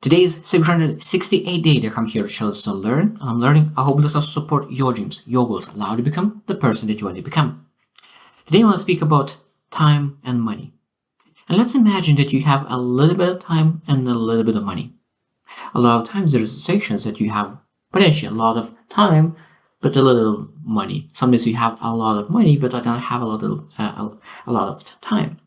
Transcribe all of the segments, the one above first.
Today's 668 day that I'm here to show us to learn, and I'm learning. I hope this also support your dreams, your goals, allow you to become the person that you want to become. Today I want to speak about time and money. And let's imagine that you have a little bit of time and a little bit of money. A lot of times there are situations that you have potentially a lot of time but a little money. Sometimes you have a lot of money but I don't have a lot of time.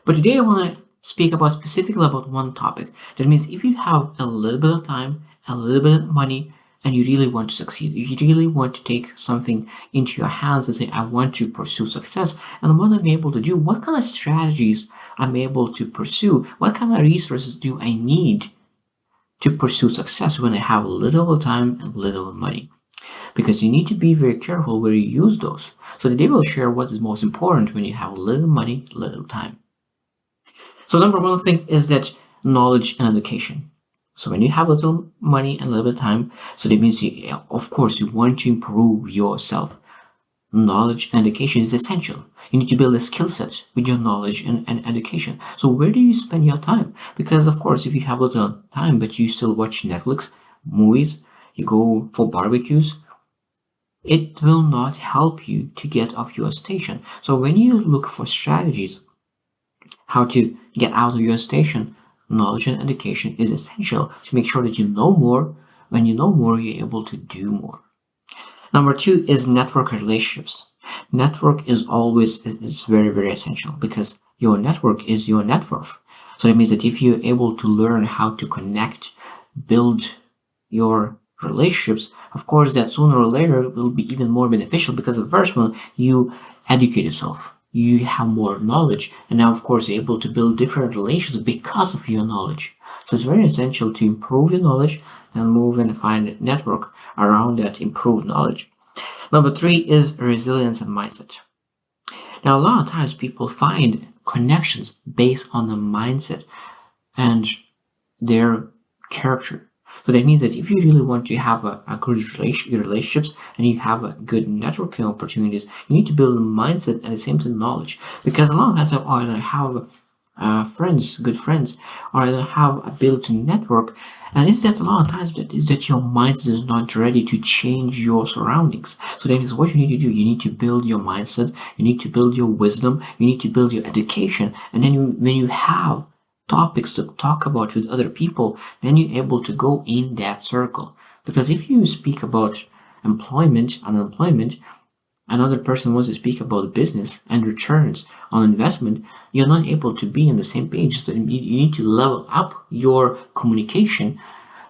But today I want to speak about specifically about one topic. That means if you have a little bit of time, a little bit of money, and you really want to succeed, you really want to take something into your hands and say, I want to pursue success, and what I'm able to do, what kind of strategies I'm able to pursue, what kind of resources do I need to pursue success when I have a little time and little money. Because you need to be very careful where you use those. So today we'll share what is most important when you have little money, little time. So number one thing is that knowledge and education. So when you have a little money and a little bit of time, so that means of course you want to improve yourself. Knowledge and education is essential. You need to build a skill set with your knowledge and education. So where do you spend your time? Because of course if you have a little time but you still watch Netflix, movies, you go for barbecues, it will not help you to get off your station. So when you look for strategies how to get out of your station, knowledge and education is essential to make sure that you know more. When you know more, you're able to do more. Number two is network relationships. Network is very, very essential because your network is your net worth. So that means that if you're able to learn how to connect, build your relationships, of course that sooner or later will be even more beneficial because the first one, you educate yourself. You have more knowledge, and now of course you're able to build different relations because of your knowledge. So it's very essential to improve your knowledge and move and find a network around that improved knowledge. Number three is resilience and mindset. Now a lot of times people find connections based on the mindset and their character. So that means that if you really want to have a good relationships and you have a good networking opportunities, you need to build a mindset and the same time knowledge. Because a lot of times I don't have friends, good friends, or I don't have ability to network. And it's that a lot of times that your mindset is not ready to change your surroundings. So that means what you need to do, you need to build your mindset, you need to build your wisdom, you need to build your education, and then when you have topics to talk about with other people, then you're able to go in that circle. Because if you speak about employment, unemployment, another person wants to speak about business and returns on investment, you're not able to be on the same page. So you need to level up your communication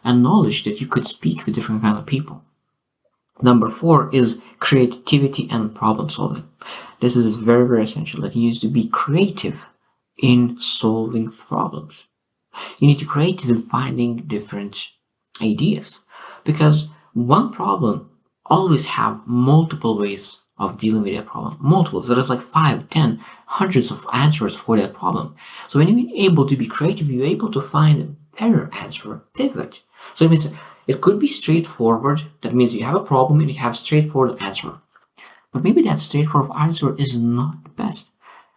and knowledge that you could speak with different kind of people. Number four is creativity and problem solving. This is very, very essential that you need to be creative in solving problems. You need to creative in finding different ideas because one problem always have multiple ways of dealing with that problem. Multiple. So there's like 5, 10, hundreds of answers for that problem. So when you're able to be creative, you're able to find a better answer, pivot. So it means it could be straightforward. That means you have a problem and you have straightforward answer. But maybe that straightforward answer is not the best.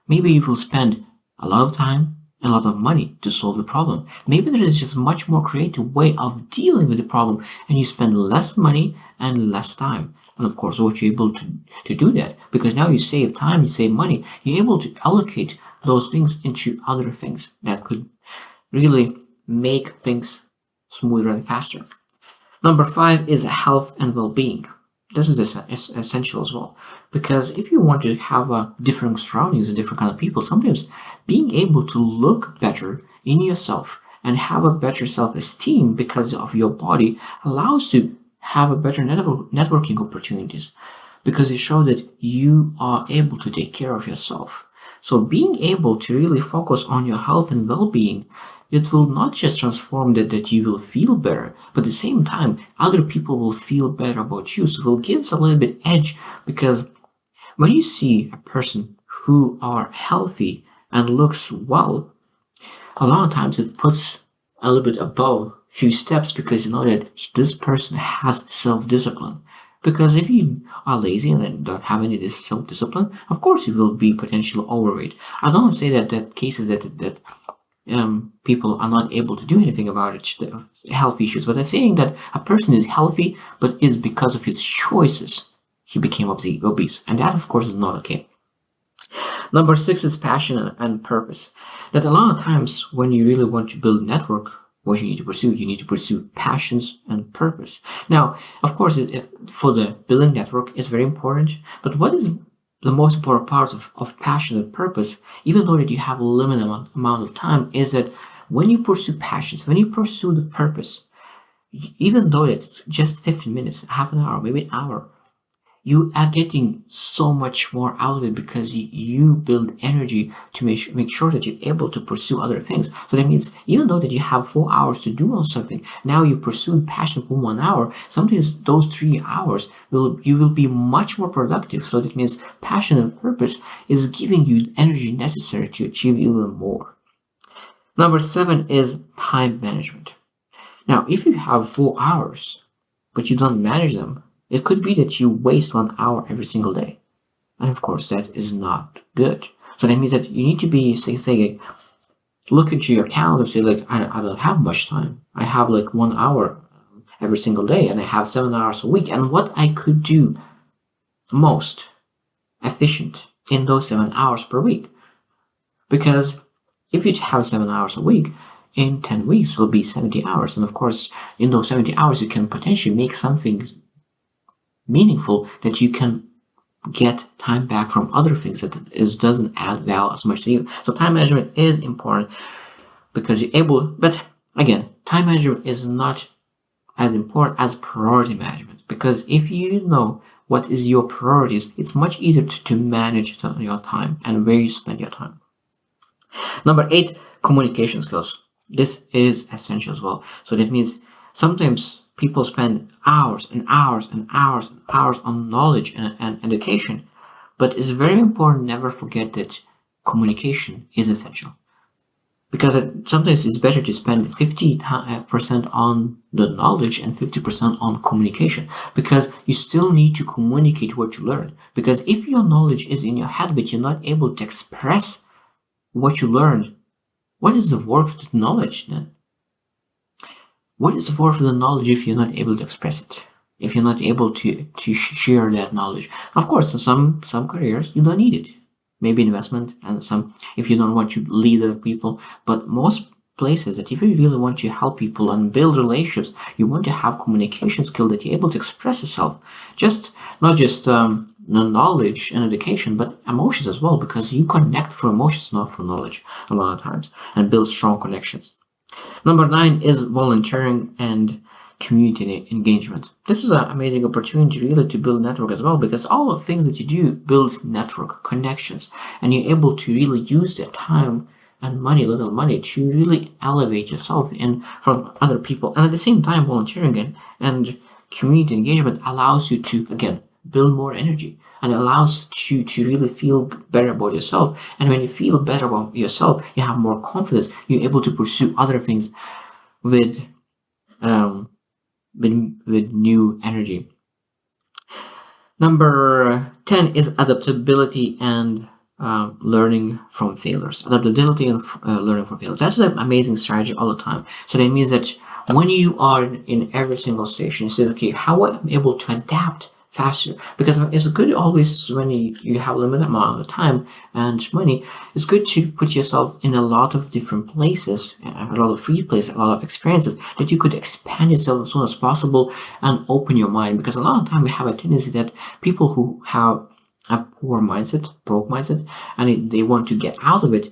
Maybe you will spend a lot of time and a lot of money to solve the problem. Maybe there is just a much more creative way of dealing with the problem and you spend less money and less time. And of course, what you're able to do that because now you save time, you save money, you're able to allocate those things into other things that could really make things smoother and faster. Number five is health and well-being. This is essential as well, because if you want to have different surroundings and different kind of people, sometimes being able to look better in yourself and have a better self-esteem because of your body allows to have a better networking opportunities because it shows that you are able to take care of yourself. So being able to really focus on your health and well-being, it will not just transform that you will feel better, but at the same time, other people will feel better about you. So it will give us a little bit edge because when you see a person who are healthy and looks well, a lot of times it puts a little bit above few steps because you know that this person has self-discipline. Because if you are lazy and don't have any self-discipline, of course you will be potentially overweight. I don't say that cases that people are not able to do anything about it, the health issues. But they're saying that a person is healthy, but is because of his choices he became obese, and that, of course, is not okay. Number 6 is passion and purpose. That a lot of times when you really want to build a network, what you need to pursue passions and purpose. Now, of course, for the building network, it's very important. But what is the most important part of passion and purpose, even though that you have a limited amount of time, is that when you pursue passions, when you pursue the purpose, even though it's just 15 minutes, half an hour, maybe an hour, you are getting so much more out of it because you build energy to make sure that you're able to pursue other things. So that means even though that you have 4 hours to do on something, now you pursue passion for 1 hour, sometimes those 3 hours you will be much more productive. So that means passion and purpose is giving you energy necessary to achieve even more. Number 7 is time management. Now, if you have 4 hours, but you don't manage them, it could be that you waste 1 hour every single day. And of course, that is not good. So that means that you need to be, say look into your calendar, say like, I don't have much time. I have like 1 hour every single day, and I have 7 hours a week. And what I could do most efficient in those 7 hours per week. Because if you have 7 hours a week, in 10 weeks, it'll be 70 hours. And of course, in those 70 hours, you can potentially make something meaningful that you can get time back from other things that doesn't add value as much to you. So time management is important because you're able, but again, time management is not as important as priority management, because if you know what is your priorities, it's much easier to manage your time and where you spend your time. Number 8, communication skills. This is essential as well. So that means sometimes people spend hours and hours and hours and hours on knowledge and education, but it's very important never forget that communication is essential. Because sometimes it's better to spend 50% on the knowledge and 50% on communication, because you still need to communicate what you learn. Because if your knowledge is in your head but you're not able to express what you learned, what is the worth of the knowledge then? What is the worth of the knowledge if you're not able to express it? If you're not able to share that knowledge? Of course, in some careers, you don't need it. Maybe investment, and some if you don't want to lead other people. But most places that if you really want to help people and build relationships, you want to have communication skill that you're able to express yourself. Not just knowledge and education, but emotions as well, because you connect through emotions, not through knowledge a lot of times, and build strong connections. Number 9 is volunteering and community engagement. This is an amazing opportunity really to build network as well, because all the things that you do builds network connections, and you're able to really use that time and little money to really elevate yourself in from other people. And at the same time, volunteering and community engagement allows you to, again, build more energy, and it allows you to really feel better about yourself. And when you feel better about yourself, you have more confidence. You're able to pursue other things with new energy. Number 10 is adaptability and learning from failures. Adaptability and learning from failures. That's an amazing strategy all the time. So that means that when you are in every single station, you say, okay, how am I able to adapt faster? Because it's good always when you have a limited amount of time and money, it's good to put yourself in a lot of different places, a lot of free places, a lot of experiences, that you could expand yourself as soon as possible and open your mind. Because a lot of time we have a tendency that people who have a poor mindset, broke mindset, and they want to get out of it,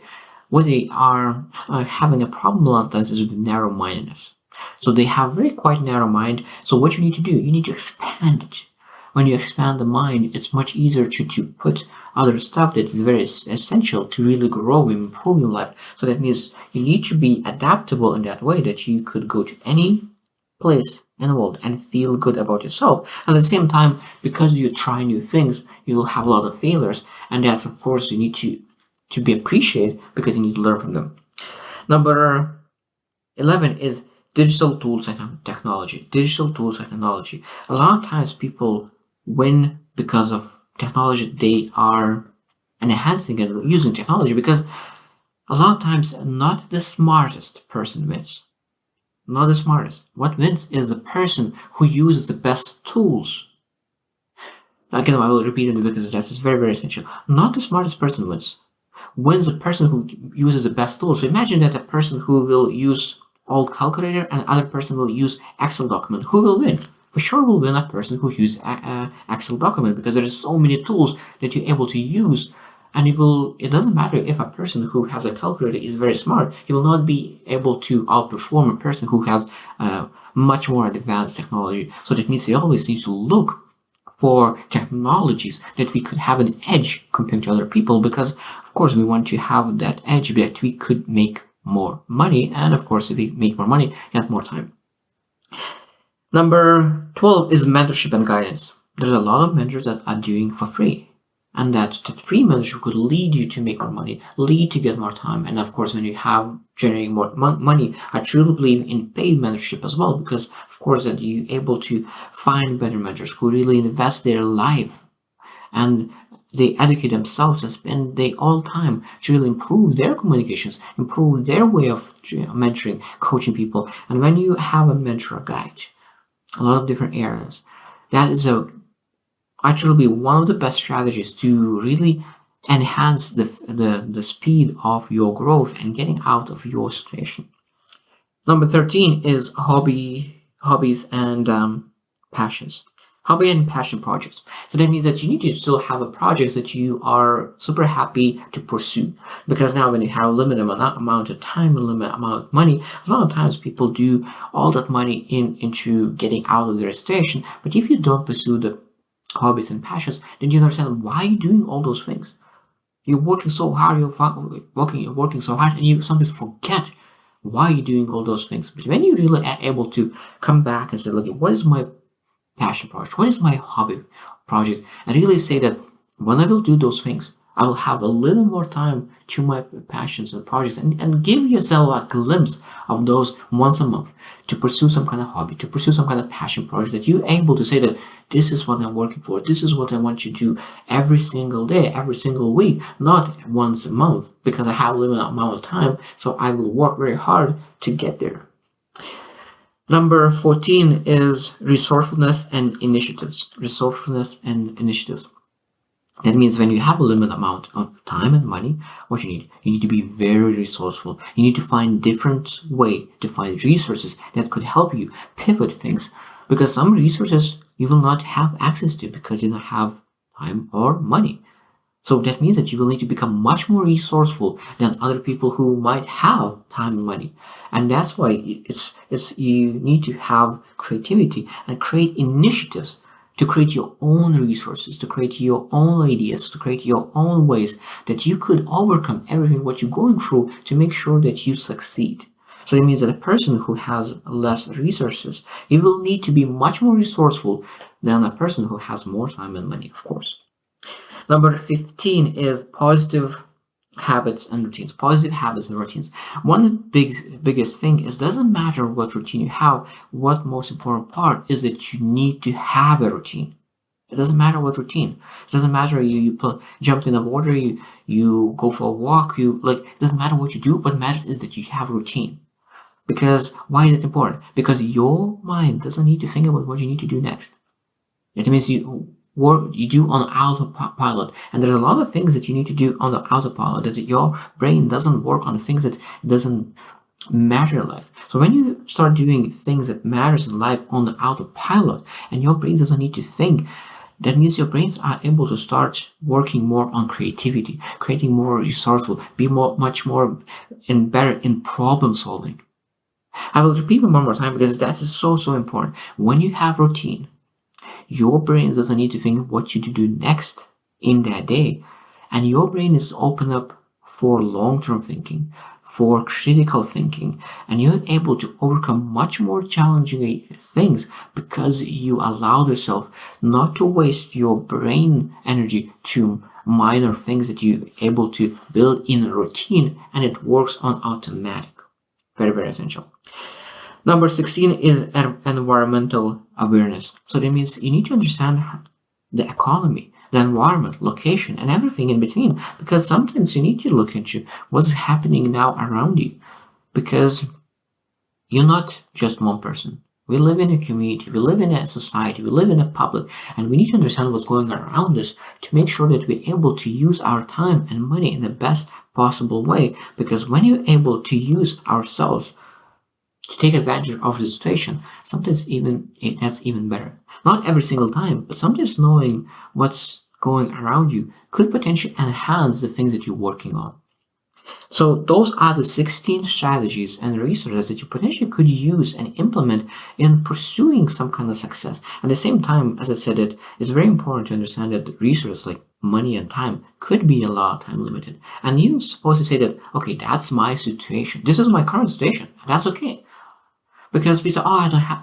what they are having a problem a lot of times is with narrow-mindedness. So they have very quite narrow mind. So what you need to do, you need to expand it. When you expand the mind, it's much easier to put other stuff that's very essential to really grow and improve your life. So that means you need to be adaptable in that way, that you could go to any place in the world and feel good about yourself. And at the same time, because you try new things, you will have a lot of failures. And that's, of course, you need to be appreciated, because you need to learn from them. Number 11 is digital tools and technology. Digital tools and technology. A lot of times people win because of technology. They are enhancing and using technology, because A lot of times, not the smartest person wins. Not the smartest. What wins is the person who uses the best tools. Again, I will repeat it because that's very, very essential. Not the smartest person wins. Wins the person who uses the best tools. So imagine that a person who will use old calculator and other person will use Excel document. Who will win? For sure will win a person who uses Excel document, because there is so many tools that you're able to use. And it doesn't matter if a person who has a calculator is very smart, he will not be able to outperform a person who has much more advanced technology. So that means they always need to look for technologies that we could have an edge compared to other people, because of course we want to have that edge that we could make more money, and of course if we make more money, we have more time. Number 12 is mentorship and guidance. There's a lot of mentors that are doing for free, and that free mentorship could lead you to make more money, lead to get more time. And of course, when you have generating more money, I truly believe in paid mentorship as well, because of course that you're able to find better mentors who really invest their life and they educate themselves and spend their all time to really improve their communications, improve their way of mentoring, coaching people. And when you have a mentor guide, a lot of different areas, that is actually one of the best strategies to really enhance the speed of your growth and getting out of your situation. Number 13 is hobbies and passions. Hobby and passion projects. So that means that you need to still have a project that you are super happy to pursue. Because now when you have a limited amount of time, a limited amount of money, a lot of times people do all that money into getting out of their situation. But if you don't pursue the hobbies and passions, then you understand why you're doing all those things. You're working so hard, you're working so hard, and you sometimes forget why you're doing all those things. But when you really are able to come back and say, look, what is my passion project? What is my hobby project? And really say that when I will do those things, I will have a little more time to my passions and projects, and give yourself a glimpse of those once a month to pursue some kind of hobby, to pursue some kind of passion project that you're able to say that this is what I'm working for. This is what I want to do every single day, every single week, not once a month, because I have a limited amount of time. So I will work very hard to get there. Number 14 is resourcefulness and initiatives. Resourcefulness and initiatives. That means when you have a limited amount of time and money, what you need to be very resourceful. You need to find different way to find resources that could help you pivot things, because some resources you will not have access to because you don't have time or money. So that means that you will need to become much more resourceful than other people who might have time and money. And that's why you need to have creativity and create initiatives to create your own resources, to create your own ideas, to create your own ways that you could overcome everything what you're going through to make sure that you succeed. So it means that a person who has less resources, he will need to be much more resourceful than a person who has more time and money, of course. Number 15 is positive habits and routines. Positive habits and routines. One of the biggest thing is, doesn't matter what routine you have. What most important part is that you need to have a routine. It doesn't matter what routine. It doesn't matter you jump in the water, you go for a walk, it doesn't matter what you do. What matters is that you have a routine. Because why is it important? Because your mind doesn't need to think about what you need to do next. It means you do on autopilot, and there's a lot of things that you need to do on the autopilot that your brain doesn't work on, things that doesn't matter in life. So when you start doing things that matters in life on the autopilot and your brain doesn't need to think, that means your brains are able to start working more on creativity, creating more resourceful, be much more and better in problem solving. I will repeat it one more time because that is so important. When you have routine, your brain doesn't need to think what you do next in that day. And your brain is open up for long-term thinking, for critical thinking. And you're able to overcome much more challenging things because you allow yourself not to waste your brain energy to minor things that you're able to build in a routine, and it works on automatic. Very, very essential. Number 16 is environmental awareness. So that means you need to understand the economy, the environment, location, and everything in between. Because sometimes you need to look at what's happening now around you. Because you're not just one person. We live in a community, we live in a society, we live in a public, and we need to understand what's going on around us to make sure that we're able to use our time and money in the best possible way. Because when you're able to use ourselves to take advantage of the situation, sometimes that's even better. Not every single time, but sometimes knowing what's going around you could potentially enhance the things that you're working on. So those are the 16 strategies and resources that you potentially could use and implement in pursuing some kind of success. At the same time, as I said, it's very important to understand that resources like money and time could be a lot time limited. And you're supposed to say that, okay, that's my situation. This is my current situation. That's okay. Because we say,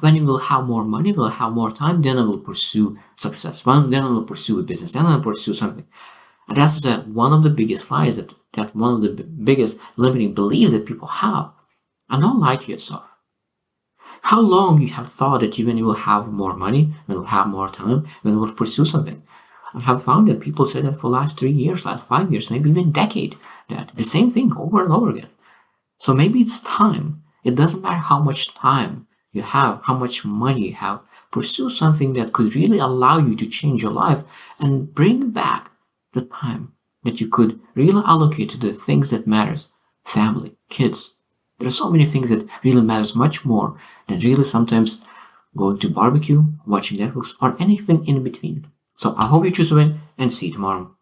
when you will have more money, we'll have more time, then I will pursue success. Then I will pursue a business. Then I will pursue something. And that's one of the biggest lies, that one of the biggest limiting beliefs that people have. And don't lie to yourself. How long you have thought that when you will have more money, when you will have more time, when you will pursue something? I have found that people say that for the last 3 years, last 5 years, maybe even a decade, that the same thing over and over again. So maybe it's time. It doesn't matter how much time you have, how much money you have. Pursue something that could really allow you to change your life and bring back the time that you could really allocate to the things that matters. Family, kids. There are so many things that really matters much more than really sometimes going to barbecue, watching Netflix, or anything in between. So I hope you choose to win, and see you tomorrow.